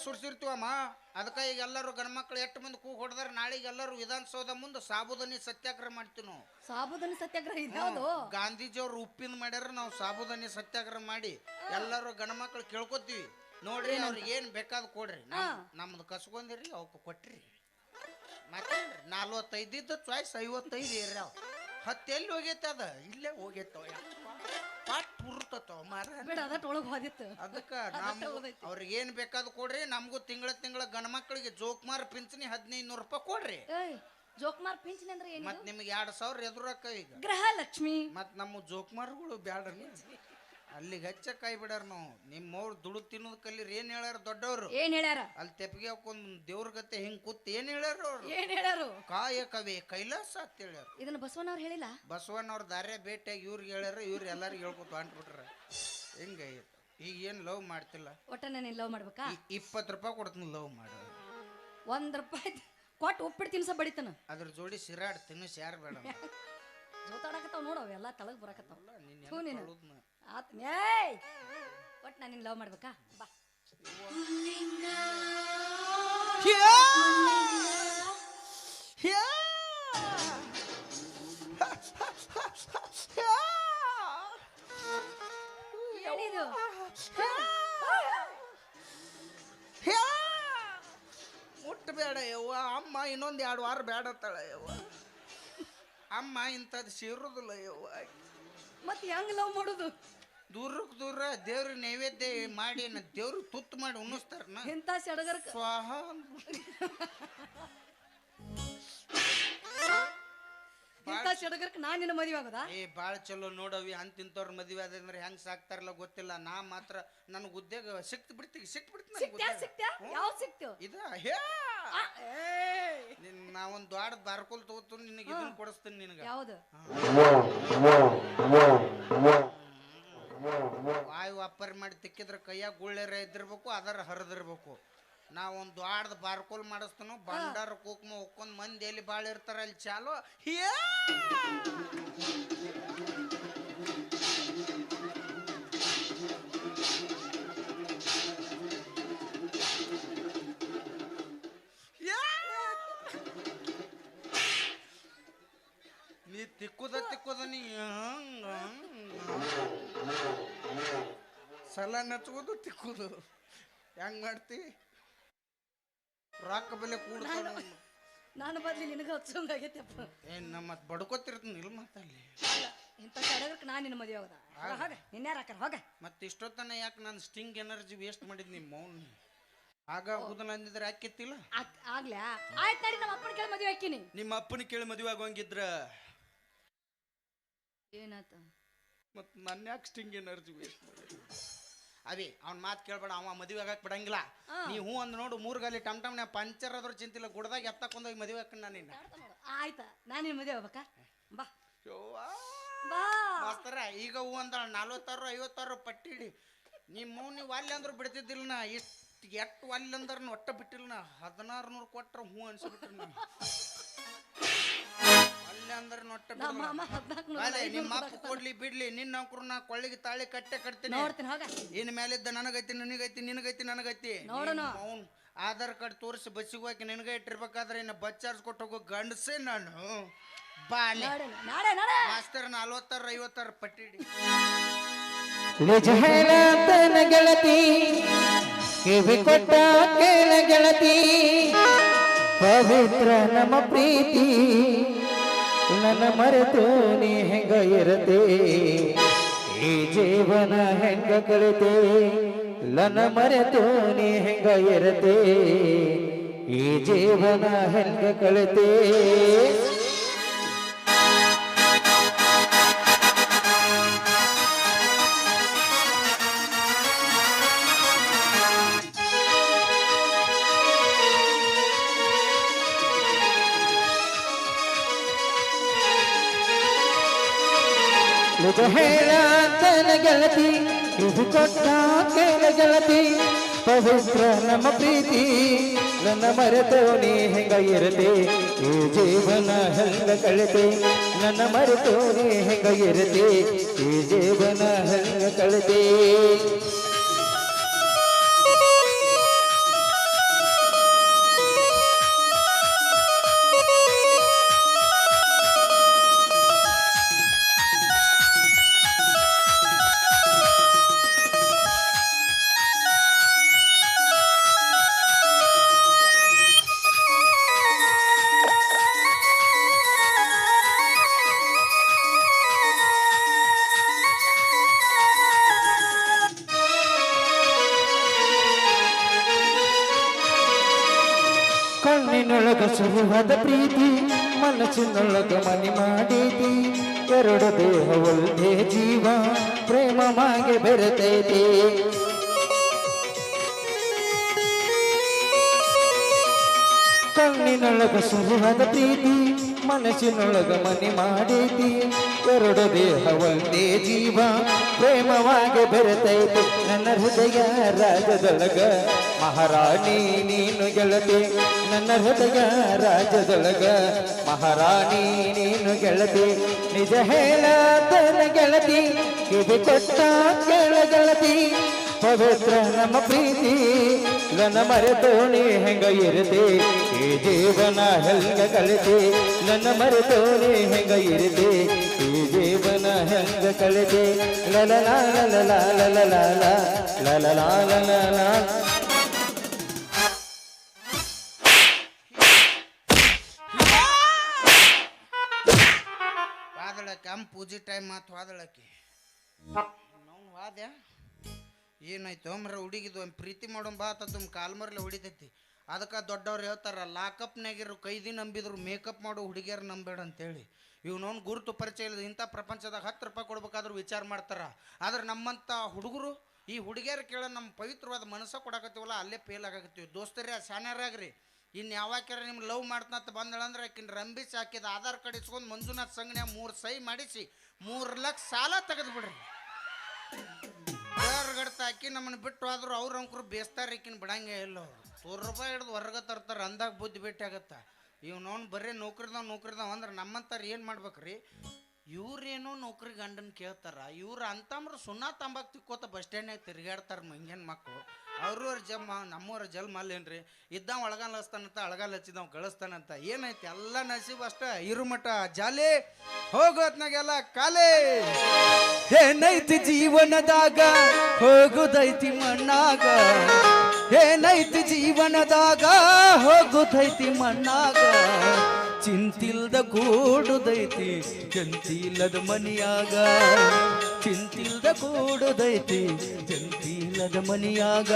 ಸುಡ್ಸಿರ್ತೀವಮ್ಮ. ಅದಕ್ಕೆ ಈಗ ಎಲ್ಲರೂ ಗಂಡ್ಮಕ್ಳು ಎಷ್ಟು ಮಂದಿ ಕೂಗ್ ಹೊಡೆದಾರ. ನಾಳೆಗೆ ಎಲ್ಲರೂ ವಿಧಾನಸೌಧ ಮುಂದೆ ಸಾಬುದಾನಿ ಸತ್ಯಾಗ್ರಹ ಮಾಡ್ತೀವಿ ನಾವು. ಸಾಬುದಾನಿ ಸತ್ಯಾಗ್ರಹ ಇದ್ಯಾವುದು? ಗಾಂಧೀಜಿಯವ್ರು ಉಪ್ಪಿನ ಮಾಡ್ಯಾರ, ನಾವು ಸಾಬುದಾನಿ ಸತ್ಯಾಗ್ರಹ ಮಾಡಿ ಎಲ್ಲರೂ ಗಂಡ್ಮಕ್ಳು ಕೇಳ್ಕೊತೀವಿ. ನೋಡ್ರಿ ಅವ್ರಿಗೆ ಏನ್ ಬೇಕಾದ್ ಕೊಡ್ರಿ, ನಮ್ದು ಕಸ್ಕೊಂಡಿರಿ ಅವಕ್ಕೆ ಕೊಟ್ರಿ. ಮತ್ತೆ 45 ಚಾಯ್ಸ್ 55 ಏರ್ಯಾವ. 10 ಎಲ್ಲಿ ಹೋಗೈತೆ ಅದ? ಇಲ್ಲೇ ಹೋಗೈತವ. ಪಾಟ್ ಪುರ್ತವ ಮಾರ. ಅದಕ್ಕೆ ಅವ್ರಿಗೆ ಏನ್ ಬೇಕಾದ್ ಕೊಡ್ರಿ. ನಮಗೂ ತಿಂಗಳ ಗಂಡ್ಮಕ್ಳಿಗೆ ಜೋಕ್ಮಾರ್ ಪಿಂಚಣಿ 1500 ರೂಪಾಯಿ ಕೊಡ್ರಿ. ಜೋಕ್ಮಾರ್ ಪಿಂಚಣಿ ಅಂದ್ರೆ ಏನು? ಮತ್ ನಿಮ್ಗೆ 2000 ಎದುರಕ್ಕ ಈಗ ಗ್ರಹ ಲಕ್ಷ್ಮಿ. ಮತ್ ನಮ್ಮ ಜೋಕ್ಮಾರ್ಗಳು ಬ್ಯಾಡ ಅಲ್ಲಿಗೆ ಹಚ್ಚ ಕಾಯಿ ಬಿಡಾರ. ನಾವು ನಿಮ್ಮವ್ರು ದುಡ್ಡು ತಿನ್ನೋದ್ ಕಲೀರಿ. ಏನ್ ಹೇಳ್ಯಾರ ದೊಡ್ಡವ್ರು? ಏನ್ ಹೇಳ್ಯಾರ? ಅಲ್ಲಿ ತೆಪ್ಪಿಗೆ ಹಾಕೊಂಡ್ ದೇವ್ರ ಗತೆ ಹಿಂಗ್ ಕೂತ್ ಏನ್ ಹೇಳ್ಯಾರ ಅವ್ರು? ಏನ್ ಹೇಳ್ಯಾರು? ಕಾಯಕವೇ ಕೈಲಾಸ ಅಂತ ಹೇಳ್ಯಾರ. ಇದನ್ನ ಬಸವಣ್ಣವ್ರು ಹೇಳಿಲ್ಲ? ಬಸವಣ್ಣವ್ರ ದಾರ್ಯ ಭೇಟಿಯಾಗಿ ಇವ್ರಿಗೆ ಹೇಳ್ಯಾರ. ಇವ್ರು ಎಲ್ಲಾರು ಹೇಳ್ಕೊತ ಹೊಂಟ್ಬಿಟ್ರ. ಹಿಂಗ ಈಗ ಏನ್ ಲವ್ ಮಾಡ್ತಿಲ್ಲ. ಒಟ್ಟ ನಾನು ಲವ್ ಮಾಡ್ಬೇಕಾ? 20 ರೂಪಾಯಿ ಕೊಡ್ತೀನಿ ಲವ್ ಮಾಡ. 1 ರೂಪಾಯಿ ಕೊಟ್ಟು ಉಪ್ಪಿಟ್ಟು ತಿನ್ಸ ಬಡಿತಾನ. ಅದ್ರ ಜೋಡಿ ಸಿರಾಡ್ ತಿನ್ನಿಸ್ ಯಾರು ಬೇಡ. ಜೋತಾಡಕತ್ತಾವ ನೋಡು, ಅವೆಲ್ಲ ತಳಗ್ ಬರಕತ್ತಾವ. ಒಟ್ಟು ನಾನು ಲವ್ ಮಾಡ್ಬೇಕಾ? ಬಾ. ಏನಿದು? ಮುಟ್ಟ ಬೇಡ ಯವ್ವ. ಅಮ್ಮ ಇನ್ನೊಂದು 2 ವಾರ ಬೇಡ ಅತ್ತಾಳ ಯವ್ವ. ಅಮ್ಮ ಇಂಥದ್ದು ಸೇರೋದಿಲ್ಲ ಯವ್ವ. ಮತ್ತೆ ಹೆಂಗ್ ಲವ್ ಮಾಡೋದು? ದೂರಕ್ಕೆ ದೂರ ದೇವ್ರ ನೈವೇದ್ಯ ಮಾಡಿ ದೇವ್ರ ತುತ್ತು ಮಾಡಿ ಉಣಿಸ್ತಾರ. ಎಂತ ಸಡಗರ ಸ್ವಾಹ. ಸಡಗರಕ್ಕೆ ನಾನು ನಿನ್ನ ಮದುವೆ ಆಗೋದಾ? ಬಾಳ ಚಲೋ ನೋಡವಿ. ಅಂತಿಂತವ್ರ ಮದುವೆ ಆದ್ರೆ ಹೆಂಗ್ ಸಾಕ್ತಾರಲ್ಲ ಗೊತ್ತಿಲ್ಲ. ನಾ ಮಾತ್ರ ನನಗೆ ಉದ್ಯೋಗ ಸಿಕ್ತು ಬಿಡ್ತೀನಿ. ನಾವೊಂದು ದೊಡ್ಡ ಬಾರ್ಕೋಲ್ ತಗೋತೀನಿ. ನಿನಗೆ ಇದನ್ನ ಕೊಡಿಸ್ತೀನಿ. ನಿನಗೆ ಯಾವ್ದು? ವಾಯು ಅಪ್ಪರ್ ಮಾಡಿ ತಿಕ್ಕಿದ್ರೆ ಕೈಯಾಗ ಗುಳ್ಳೆರ ಇದ್ದಿರ್ಬೇಕು, ಅದರ ಹರಿದಿರ್ಬೇಕು. ನಾವೊಂದು ದೊಡ್ಡ ಬಾರ್ಕೋಲ್ ಮಾಡಿಸ್ತಾನು. ಬಂಡಾರ ಕುಕ್ಮ ಹೊಕ್ಕೊಂಡ್ ಮಂದಿ ಎಲ್ಲಿ ಬಾಳ ಇರ್ತಾರ ಅಲ್ಲಿ ಚಾಲು. ನೀ ತಿಕ್ಕುದ ನೀ ಸಲ ನಚ್ಕೋದು ತಿಕ್ಕುದು ಹೆಂಗ್ ಮಾಡ್ತಿ? ರೊಕ್ಕ ಬೆಲೆ ಕೂಡ ನಾನು ಬದ್ಲಿ ನಿನಗೆ ಹಚ್ಚಂಗಾಗೈತೆಪ್ಪ. ಏನ್ ಮತ್ ಬಡ್ಕೋತಿರ್ತೀನಿ ಇಲ್ಲ ಮತ್ತಲ್ಲಿ ಇಂಥ ಸಡಗರಕ್ಕೆ ನಾನು ನಿನ್ನ ಮದುವೆ ಹೋದ ಹೋಗ. ನಿನ್ಯಾರ ಹಾಕಾರ ಹೋಗ. ಮತ್ತೆ ಇಷ್ಟೊತ್ತನ ಯಾಕೆ ನಾನು ಸ್ಟಿಂಗ್ ಎನರ್ಜಿ ವೇಸ್ಟ್ ಮಾಡಿದ್ ನಿಮ್ಮ ಮೌನ್? ಆಗ ಉದನ ಅಂದಿದ್ರೆ ಹಾಕಿತ್ತಿಲ್ಲ. ಆಗ್ಲಾ? ಆಯ್ತು ನಡಿ, ನಮ್ಮ ಅಪ್ಪನ ಕೇಳಿ ಮದುವೆ ಹಾಕಿನಿ. ನಿಮ್ಮ ಅಪ್ಪನ ಕೇಳಿ ಮದುವೆ ಆಗೋಂಗಿದ್ರ ಏನಾತ? ಮತ್ ನನ್ನ ಯಾಕೆ ಸ್ಟಿಂಗ್ ಎನರ್ಜಿ ವೇಸ್ಟ್ ಮಾಡಿ? ಅವಿ ಅವ್ನ ಮಾತು ಕೇಳ್ಬೇಡ. ಅವ ಮದುವೆ ಆಗಕ್ ಬಿಡಂಗಿಲ್ಲ. ನೀ ಹೂ ಅಂದ್ ನೋಡು 3 ಗಾಲಿ ಟಮ್ಟಮ್ನ ಪಂಚರ್ ಆದ್ರೂ ಚಿಂತಿಲ್ಲ. ಗುಡ್ದಾಗ ಎತ್ತಕೊಂಡೋಗಿ ಮದುವೆ ಹಾಕೊಂಡ ನಿನ್ನ. ಆಯ್ತಾ? ನಾನು ನಿನ್ನ ಮದುವೆ ಹೋಗ್ಬೇಕಾ? ಬಾ ಮಾಸ್ತರ. ಈಗ ಹೂ ಅಂದ 40,000-50,000 ಪಟ್ಟಿಡಿ. ನಿಮ್ಮ ನೀವು ಅಲ್ಲಿ ಅಂದ್ರು ಬಿಡ್ತಿದ್ದಿಲ್ಲ. ನಾ ಎಷ್ಟು ಅಲ್ಲಿ ಅಂದ್ರ ಒಟ್ಟ ಬಿಟ್ಟಿಲ್ಲ. ನಾ 1600 ಕೊಟ್ರ ಹೂ ಅನ್ಸ್ಬಿಟ್ರಿ. ನಾ ಅಲ್ಲಿ ಅಂದ್ರೆ ನೊಟ್ಟ ನಿಮ್ಮ ಅಪ್ಪ ಕೊಡ್ಲಿ ಬಿಡ್ಲಿ ನಿನ್ನ ಅಂಕರು ನಾ ಕೊಳ್ಳಿಗೆ ತಾಳಿ ಕಟ್ತೀನಿ. ಇನ್ ಮೇಲಿದ್ದ ನನಗೈತಿ ನಿನಗೈತಿ. ಅವ್ನು ಆಧಾರ್ ಕಾರ್ಡ್ ತೋರಿಸಿ ಬಸ್ಸಿಗೆ ಹೋಗಿ ನಿನಗೆ ಇಟ್ಟಿರ್ಬೇಕಾದ್ರೆ ಇನ್ನು ಬಸ್ ಚಾರ್ಜ್ ಕೊಟ್ಟು ಹೋಗೋ ಗಂಡಸೇ ನಾನು. ಬಾಲೆ ಮಾಸ್ತರ್ 40,000-50,000 ಪಟ್ಟಿಡಿ. ನಿಜ ಹೇಳತನ ಗೆಳತಿ, ಕಿವಿ ಕೊಟ್ಟ ಕೇಳ ಗೆಳತಿ, ಪವಿತ್ರ ನಮ್ಮ ಪ್ರೀತಿ ನನ್ನ ಮರೆತು ನೀ ಹೆಂಗ ಇರತೆ, ಈ ಜೀವನ ಹೆಂಗ ಕಳಿತೆ, ನನ್ನ ಮರೆತು ನೀ ಹೆಂಗ ಇರತೆ, ಈ ಜೀವನ ಹೆಂಗ ಕಳಿತೆ. ನಿಜ ಹೇಳತನ ಗೆಳತಿ, ಇದು ಕೊಟ್ಟ ಕೇಳ ಗೆಳತಿ, ಪವಿತ್ರ ನಮ್ಮ ಪ್ರೀತಿ ನನ್ನ ಮರೆತು ನೀ ಹೆಂಗ ಇರತೆ, ಈ ಜೀವನ ಹೆಂಗ ಕಳಿತೆ, ನನ್ನ ಮರೆತು ನೀ ಹೆಂಗ ಇರತೆ, ಈ ಜೀವನ ಹೆಂಗ ಕಳಿತೆ. ಕಣ್ಣಿನೊಳಗ ಸುರುವಾದ ಪ್ರೀತಿ ಮನಸ್ಸಿನೊಳಗ ಮನಿ ಮಾಡೈತಿ ಎರಡು ದೇಹ ಒಂದೇ ಜೀವ ಪ್ರೇಮವಾಗಿ ಬೆರೆತೈತಿ ಕಣ್ಣಿನೊಳಗ ಸುರುವಾದ ಪ್ರೀತಿ ಮನಸ್ಸಿನೊಳಗ ಮನಿ ಮಾಡೈತಿ ಎರಡು ದೇಹ ಒಂದೇ ಜೀವ ಪ್ರೇಮವಾಗಿ ಬೆರೆತೈತಿ ನನ್ನ ಹೃದಯ ರಾಜದೊಳಗ ಮಹಾರಾಣಿ ನೀನು ಗೆಳತಿ ನನ್ನ ಹೃದಯ ರಾಜದೊಳಗ ಮಹಾರಾಣಿ ನೀನು ಗೆಳತಿ ನಿಜ ಹೇಳತನ ಗೆಳತಿ ಕಿವಿ ಕೊಟ್ಟ ಕೇಳ ಗೆಳತಿ ಪವಿತ್ರ ನಮ್ಮ ಪ್ರೀತಿ ನನ್ನ ಮರೆತೋಣಿ ಹೆಂಗ ಇರದೆ ಈ ಜೀವನ ಹೆಂಗ ಕಳೆದೆ ನನ್ನ ಮರೆತೋಣಿ ಹೆಂಗ ಇರದೆ ಈ ಜೀವನ ಹೆಂಗ ಕಳೆದೆ ಲಲಲಾ ಲಲಲಾ ಲಲಲಾ ಲಲಲಾ ಲಲಲಾ ವಾದಳಕ್ಕೆ ಅಮ್ಮ ಪೂಜೆ ಟೈಮ್ ಮಾತು ವಾದಳಕ್ಕೆ ನಾವು ವಾದ್ಯ ಏನಾಯ್ತು ಅಮ್ರ ಹುಡುಗಿದು ಒಂದು ಪ್ರೀತಿ ಮಾಡೋಣ ಬಾ ತಮ್ಮ ಕಾಲ್ಮರ್ಲೆ ಹೊಡಿತೈತಿ ಅದಕ್ಕೆ ದೊಡ್ಡವ್ರು ಹೇಳ್ತಾರ ಲಾಕಪ್ನಾಗಿರೋ ಕೈದಿ ನಂಬಿದ್ರು ಮೇಕಪ್ ಮಾಡೋ ಹುಡುಗಿಯರು ನಂಬೇಡ ಅಂತೇಳಿ ಇವನೊಂದು ಗುರುತು ಪರಿಚಯ ಇಲ್ಲದ ಇಂಥ ಪ್ರಪಂಚದಾಗ 10 ರೂಪಾಯಿ ಕೊಡ್ಬೇಕಾದ್ರೂ ವಿಚಾರ ಮಾಡ್ತಾರ ಆದ್ರೆ ನಮ್ಮಂಥ ಹುಡುಗರು ಈ ಹುಡುಗಿಯರು ಕೇಳ ನಮ್ಮ ಪವಿತ್ರವಾದ ಮನಸ್ಸ ಕೊಡಕತ್ತೀವಲ್ಲ ಅಲ್ಲೇ ಫೇಲ್ ಆಗಕತ್ತೀವಿ ದೋಸ್ತರೇ ಶಾನ್ಯಾರಾಗ್ರಿ ಇನ್ನು ಯಾವಾಕ್ಯಾರ ನಿಮ್ಗೆ ಲವ್ ಮಾಡ್ತಂತ ಬಂದಳಂದ್ರೆ ಆಕಿನ ರಂಬಿಸಿ ಹಾಕಿದ ಆಧಾರ್ ಕಾರ್ಡ್ ಇಸ್ಕೊಂಡು ಮಂಜುನಾಥ್ ಸಂಘನ್ಯಾಗ 3 ಸಹಿ ಮಾಡಿಸಿ 3 ಲಕ್ಷ ಸಾಲ ತೆಗೆದು ಬಿಡ್ರಿ ಗಡ್ತ ಹಾಕಿ ನಮ್ಮನ್ನು ಬಿಟ್ಟು ಆದ್ರೂ ಅವ್ರ ಅಂಕರು ಬೇಸ್ತಾರೆ ಈಕಿನ ಬಿಡಂಗೆ ಇಲ್ಲ ಅವ್ರು 100 ರೂಪಾಯಿ ಹಿಡಿದು ಹೊರಗೆ ತರ್ತಾರೆ ಅಂದಾಗ ಬುದ್ಧಿ ಭೇಟಿ ಆಗತ್ತ ಇವ್ನವ್ನು ಬರೀ ನೌಕರಿದಾವ್ ಅಂದ್ರೆ ನಮ್ಮಂತಾರ ಏನು ಮಾಡ್ಬೇಕ್ರಿ ಇವ್ರೇನೋ ನೌಕರಿ ಗಂಡನ ಕೇಳ್ತಾರ ಇವ್ರು ಅಂತಂದ್ರೆ ಸುಣ್ಣ ತಂಬಾಕು ತಿಕ್ಕೋತ ಬಸ್ ಸ್ಟ್ಯಾಂಡ್ನಾಗ ತಿರುಗಾಡ್ತಾರೆ ಮಂಗೇನು ಮಕ್ಕಳು ಅವ್ರವ್ರ ನಮ್ಮವ್ರ ಜಲ್ಮ ಅಲ್ಲೇನ್ರಿ ಇದ್ದಾವ ಒಳಗಾಲ ಹಚ್ತಾನಂತ ಅಳಗಾಲ ಹಚ್ಚಿದವ್ ಗಳಿಸ್ತಾನಂತ ಏನೈತಿ ಎಲ್ಲ ನಸೀಬ್ ಅಷ್ಟ ಇರು ಮಠ ಜಾಲಿ ಹೋಗೋತ್ನಾಗೆಲ್ಲ ಕಾಲೇ ಏನೈತಿ ಜೀವನದಾಗ ಹೋಗುದೈತಿ ಮಣ್ಣಾಗ ಏನೈತಿ ಜೀವನದಾಗ ಹೋಗುದೈತಿ ಮಣ್ಣಾಗ ಚಿಂತಿಲ್ದ ಕೂಡುದೈತಿ ಚಂತಿಲ್ಲದ ಮನಿಯಾಗ ಚಿಂತಿಲ್ದ ಕೂಡುದೈತಿ ಚಂತಿಲ್ಲದ ಮನಿಯಾಗ